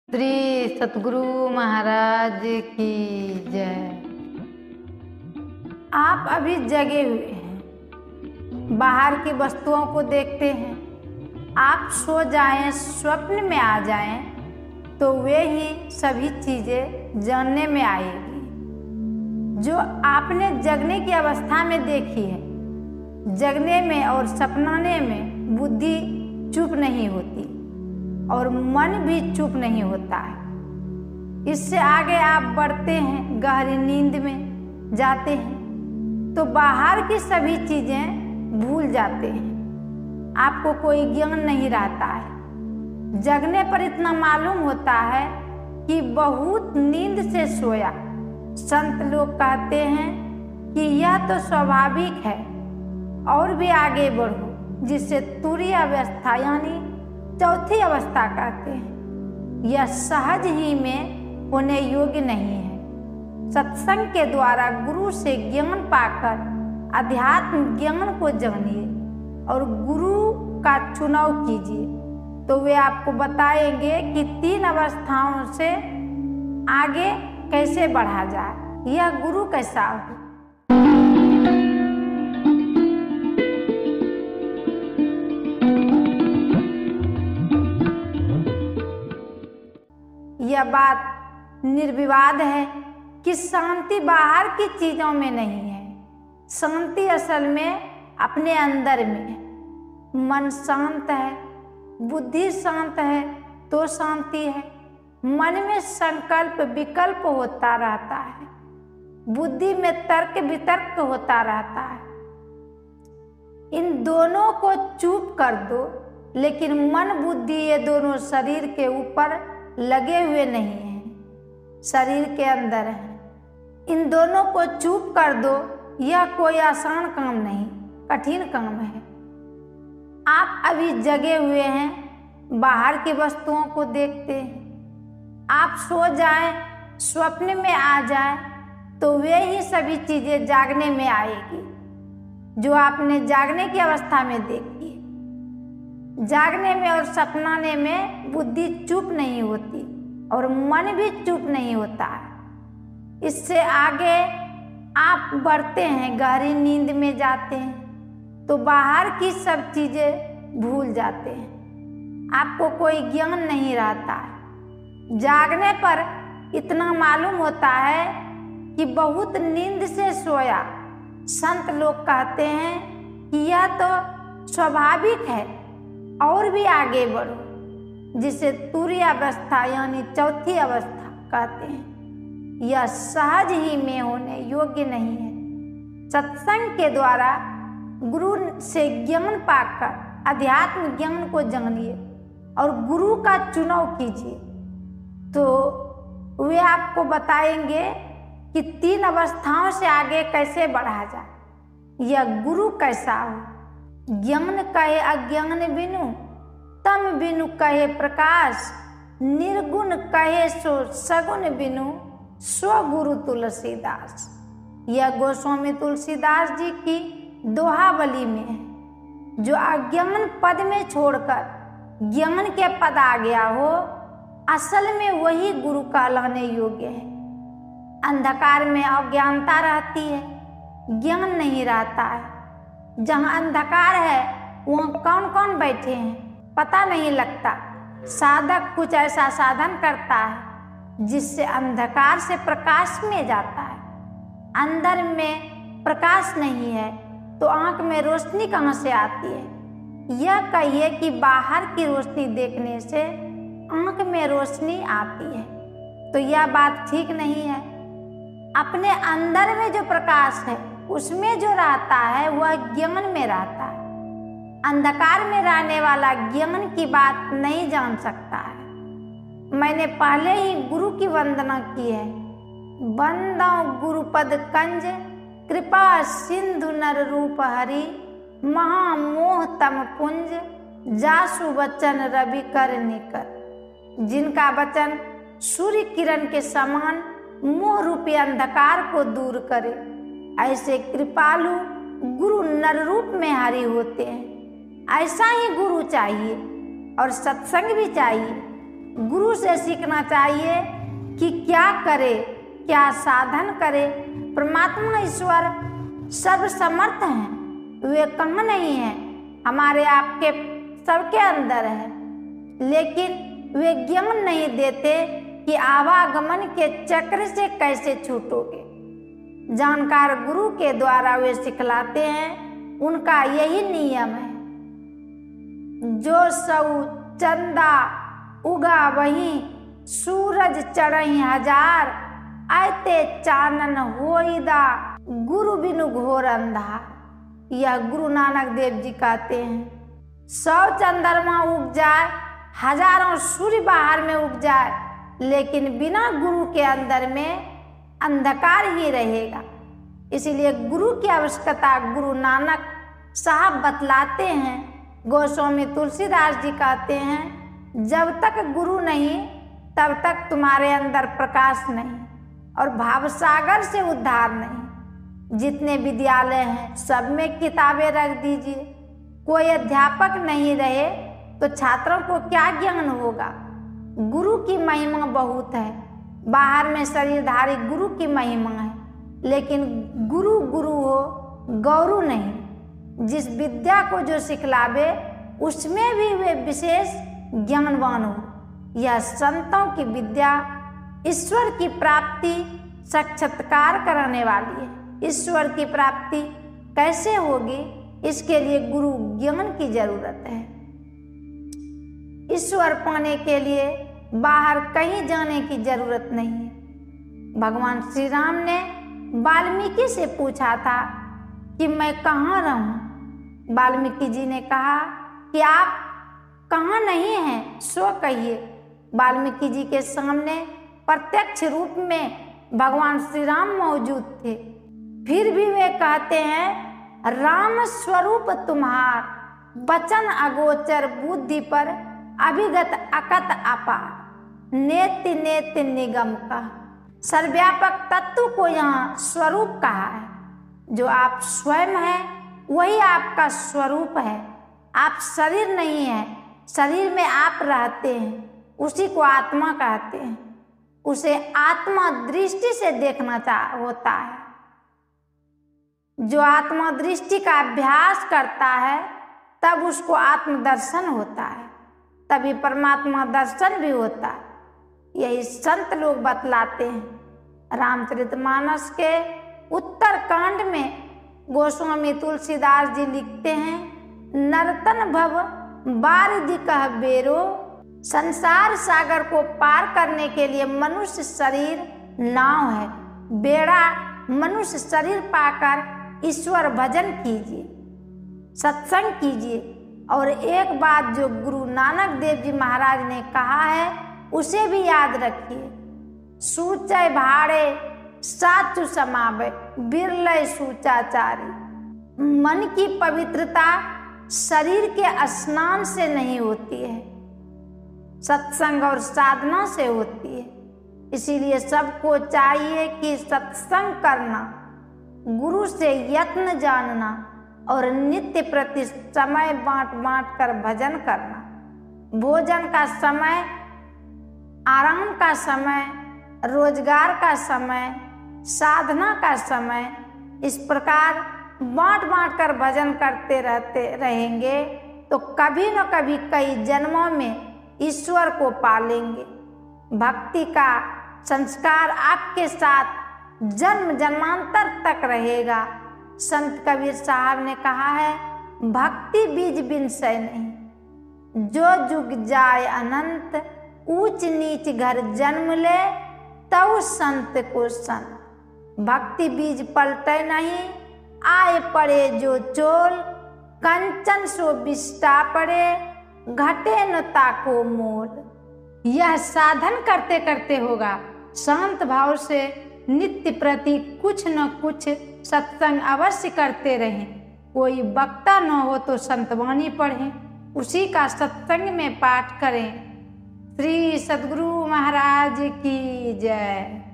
श्री सतगुरु महाराज की जय। आप अभी जगे हुए हैं, बाहर की वस्तुओं को देखते हैं। आप सो जाएं, स्वप्न में आ जाएं तो वे ही सभी चीजें जानने में आएगी जो आपने जगने की अवस्था में देखी है। जगने में और सपनाने में बुद्धि चुप नहीं होती और मन भी चुप नहीं होता है। इससे आगे आप बढ़ते हैं, गहरी नींद में जाते हैं तो बाहर की सभी चीजें भूल जाते हैं। आपको कोई ज्ञान नहीं रहता है। जगने पर इतना मालूम होता है कि बहुत नींद से सोया। संत लोग कहते हैं कि यह तो स्वाभाविक है और भी आगे बढ़ो, जिसे तुरीय अवस्था यानी चौथी अवस्था कहते हैं। यह सहज ही में होने योग्य नहीं है। सत्संग के द्वारा गुरु से ज्ञान पाकर अध्यात्म ज्ञान को जानिए और गुरु का चुनाव कीजिए तो वे आपको बताएंगे कि 3 अवस्थाओं से आगे कैसे बढ़ा जाए, यह गुरु कैसा हो। यह बात निर्विवाद है कि शांति बाहर की चीजों में नहीं है। शांति असल में अपने अंदर में है। मन शांत है, बुद्धि शांत है तो शांति है। मन में संकल्प विकल्प होता रहता है, बुद्धि में तर्क वितर्क होता रहता है। इन दोनों को चुप कर दो, लेकिन मन बुद्धि ये दोनों शरीर के ऊपर लगे हुए नहीं हैं, शरीर के अंदर हैं। इन दोनों को चुप कर दो, यह कोई आसान काम नहीं, कठिन काम है। आप अभी जगे हुए हैं, बाहर की वस्तुओं को देखते हैं। आप सो जाएं, स्वप्न में आ जाएं तो वे ही सभी चीजें जागने में आएगी जो आपने जागने की अवस्था में देखी है। जागने में और सपनाने में बुद्धि चुप नहीं होती और मन भी चुप नहीं होता है। इससे आगे आप बढ़ते हैं, गहरी नींद में जाते हैं तो बाहर की सब चीजें भूल जाते हैं। आपको कोई ज्ञान नहीं रहता है। जागने पर इतना मालूम होता है कि बहुत नींद से सोया। संत लोग कहते हैं कि यह तो स्वाभाविक है और भी आगे बढ़ो, जिसे तुरीय अवस्था यानी चौथी अवस्था कहते हैं। यह सहज ही में होने योग्य नहीं है। सत्संग के द्वारा गुरु से ज्ञान पाकर अध्यात्म ज्ञान को जानिए और गुरु का चुनाव कीजिए तो वे आपको बताएंगे कि 3 अवस्थाओं से आगे कैसे बढ़ा जाए, यह गुरु कैसा हो। ज्ञान कहे अज्ञान बिनु, तम बिनु कहे प्रकाश, निर्गुण कहे सो सगुण बिनु, स्व गुरु तुलसीदास। यह गोस्वामी तुलसीदास जी की दोहावली में है। जो अज्ञान पद में छोड़कर ज्ञान के पद आ गया हो, असल में वही गुरु कहलाने योग्य है। अंधकार में अज्ञानता रहती है, ज्ञान नहीं रहता है। जहाँ अंधकार है वहाँ कौन कौन बैठे हैं पता नहीं लगता। साधक कुछ ऐसा साधन करता है जिससे अंधकार से प्रकाश में जाता है। अंदर में प्रकाश नहीं है तो आंख में रोशनी कहाँ से आती है। यह कहिए कि बाहर की रोशनी देखने से आंख में रोशनी आती है, तो यह बात ठीक नहीं है। अपने अंदर में जो प्रकाश है उसमें जो रहता है वह ज्ञान में रहता है। अंधकार में रहने वाला ज्ञान की बात नहीं जान सकता है। मैंने पहले ही गुरु की वंदना की है। बंदो गुरुपद कंज, कृपा सिंधु नर रूप हरि, महामोह तम पुंज, जासु वचन रवि कर निकर। जिनका वचन सूर्य किरण के समान मोह रूपी अंधकार को दूर करे, ऐसे कृपालु गुरु नर रूप में हरि होते हैं। ऐसा ही गुरु चाहिए और सत्संग भी चाहिए। गुरु से सीखना चाहिए कि क्या करे, क्या साधन करे। परमात्मा ईश्वर सर्वसमर्थ हैं, वे कहाँ नहीं हैं, हमारे आपके सबके अंदर है, लेकिन वे ज्ञान नहीं देते कि आवागमन के चक्र से कैसे छूटोगे। जानकार गुरु के द्वारा वे सिखलाते हैं, उनका यही नियम है। जो सौ चंदा उगा वही सूरज चढ़ई हजार, आयते चानन होइदा गुरु बिनु घोर अंधार। यह गुरु नानक देव जी कहते हैं। 100 चंद्रमा उग जाए, हजारों सूर्य बाहर में उग जाए, लेकिन बिना गुरु के अंदर में अंधकार ही रहेगा। इसीलिए गुरु की आवश्यकता गुरु नानक साहब बतलाते हैं। गोस्वामी तुलसीदास जी कहते हैं, जब तक गुरु नहीं तब तक तुम्हारे अंदर प्रकाश नहीं और भावसागर से उद्धार नहीं। जितने विद्यालय हैं सब में किताबें रख दीजिए, कोई अध्यापक नहीं रहे तो छात्रों को क्या ज्ञान होगा। गुरु की महिमा बहुत है, बाहर में शरीरधारी गुरु की महिमा है, लेकिन गुरु गुरु हो, गौरु नहीं। जिस विद्या को जो सिखलावे उसमें भी वे विशेष ज्ञानवान हो। यह संतों की विद्या ईश्वर की प्राप्ति साक्षात्कार कराने वाली है। ईश्वर की प्राप्ति कैसे होगी, इसके लिए गुरु ज्ञान की जरूरत है। ईश्वर पाने के लिए बाहर कहीं जाने की जरूरत नहीं है। भगवान श्री राम ने वाल्मीकि से पूछा था कि मैं कहाँ रहूं। वाल्मीकि जी ने कहा कि आप कहाँ नहीं हैं सो कहिए। वाल्मीकि जी के सामने प्रत्यक्ष रूप में भगवान श्री राम मौजूद थे, फिर भी वे कहते हैं, राम स्वरूप तुम्हार, वचन अगोचर बुद्धि पर अभिगत अकत अपार, नेति नेति निगम का। सर्वव्यापक तत्व को यहाँ स्वरूप कहा है। जो आप स्वयं हैं वही आपका स्वरूप है। आप शरीर नहीं है, शरीर में आप रहते हैं, उसी को आत्मा कहते हैं। उसे आत्मा दृष्टि से देखना होता है। जो आत्मा दृष्टि का अभ्यास करता है तब उसको आत्मदर्शन होता है, तभी परमात्मा दर्शन भी होता है। यही संत लोग बतलाते हैं। रामचरितमानस के उत्तर कांड में गोस्वामी तुलसीदास जी लिखते हैं, नर्तन भव बारिधि कह बेरो, संसार सागर को पार करने के लिए मनुष्य शरीर नाव है। बेड़ा मनुष्य शरीर पाकर ईश्वर भजन कीजिए, सत्संग कीजिए। और एक बात जो गुरु नानक देव जी महाराज ने कहा है उसे भी याद रखिए, सूचय भाड़े साचु समावे बिरलय सूचाचारी। मन की पवित्रता शरीर के स्नान से नहीं होती है, सत्संग और साधना से होती है। इसीलिए सबको चाहिए कि सत्संग करना, गुरु से यत्न जानना और नित्य प्रति समय बांट बांट कर भजन करना। भोजन का समय, आराम का समय, रोजगार का समय, साधना का समय, इस प्रकार बांट बांट कर भजन करते रहेंगे तो कभी न कभी कई जन्मों में ईश्वर को पालेंगे। भक्ति का संस्कार आपके साथ जन्म जन्मांतर तक रहेगा। संत कबीर साहब ने कहा है, भक्ति बीज बिन सै नहीं, जो जुग जाए अनंत, ऊंच नीच घर जन्म ले, तऊ संत को संत। भक्ति बीज पलटे नहीं, आए पड़े जो चोल, कंचन सो बिस्टा पड़े, घटे न ताको मोल। यह साधन करते करते होगा। शांत भाव से नित्य प्रति कुछ न कुछ सत्संग अवश्य करते रहें। कोई वक्ता न हो तो संतवाणी पढ़ें, उसी का सत्संग में पाठ करें। श्री सद्गुरु महाराज की जय।